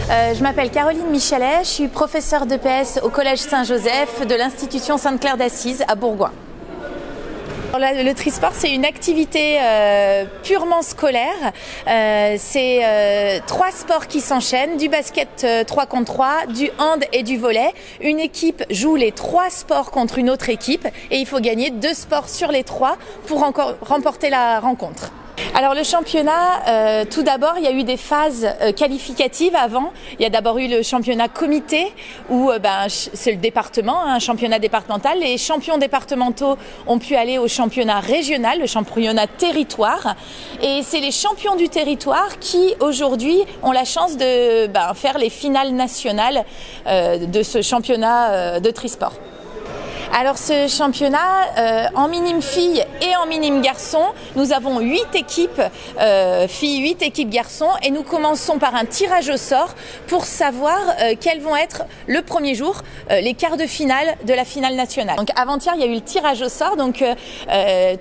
Je m'appelle Caroline Michelet, je suis professeure d'EPS au Collège Saint-Joseph de l'institution Sainte-Claire d'Assise à Bourgoin. Le trisport, c'est une activité purement scolaire. C'est 3 sports qui s'enchaînent, du basket 3 contre 3, du hand et du volley. Une équipe joue les 3 sports contre une autre équipe et il faut gagner 2 sports sur les 3 pour encore remporter la rencontre. Alors le championnat, tout d'abord, il y a eu des phases qualificatives avant. Il y a d'abord eu le championnat comité où c'est le département, un championnat départemental. Les champions départementaux ont pu aller au championnat régional, le championnat territoire. Et c'est les champions du territoire qui aujourd'hui ont la chance de faire les finales nationales de ce championnat de trisport. Alors ce championnat, en minime filles et en minime garçons, nous avons 8 équipes filles, 8 équipes garçons et nous commençons par un tirage au sort pour savoir quels vont être le premier jour les quarts de finale de la finale nationale. Donc avant-hier, il y a eu le tirage au sort, donc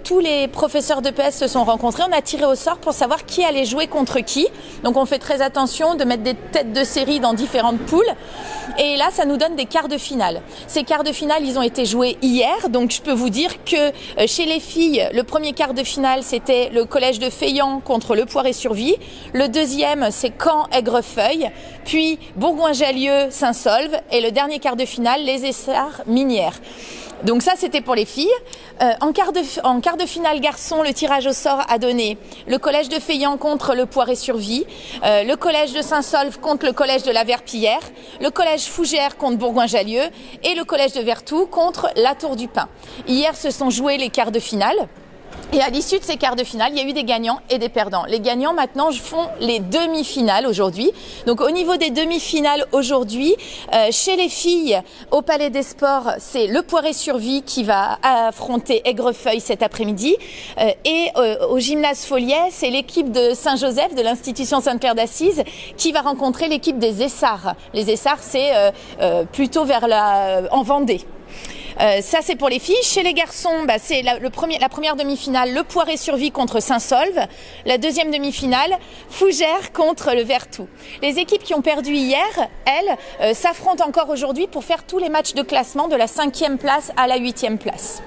tous les professeurs d'EPS se sont rencontrés, on a tiré au sort pour savoir qui allait jouer contre qui. Donc on fait très attention de mettre des têtes de série dans différentes poules et là ça nous donne des quarts de finale. Ces quarts de finale, ils ont été joués hier, donc je peux vous dire que chez les filles, le premier quart de finale c'était le collège de Feillan contre le Poiré-sur-Vie, le deuxième c'est Caen-Aigrefeuille, puis Bourgoin-Jallieu, Saint-Saulve et le dernier quart de finale les Essarts-Minières. Donc ça c'était pour les filles. En quart de finale garçon, le tirage au sort a donné le collège de Feillan contre le Poiré-sur-Vie, le collège de Saint-Saulve contre le collège de la Verpillière, le collège Fougères contre Bourgoin-Jallieu et le collège de Vertou contre la Tour du Pin. Hier se sont joués les quarts de finale. Et à l'issue de ces quarts de finale, il y a eu des gagnants et des perdants. Les gagnants maintenant font les demi-finales aujourd'hui. Donc au niveau des demi-finales aujourd'hui, chez les filles au Palais des Sports, c'est le Poiré-sur-Vie qui va affronter Aigrefeuille cet après-midi. Et au gymnase Folliet, c'est l'équipe de Saint-Joseph, de l'institution Sainte-Claire d'Assise, qui va rencontrer l'équipe des Essarts. Les Essarts, c'est plutôt en Vendée. Ça c'est pour les filles. Chez les garçons, c'est la première demi-finale, le Poiré-sur-Vie contre Saint-Saulve. La deuxième demi-finale, Fougères contre le Vertou. Les équipes qui ont perdu hier, elles, s'affrontent encore aujourd'hui pour faire tous les matchs de classement de la 5e place à la 8e place.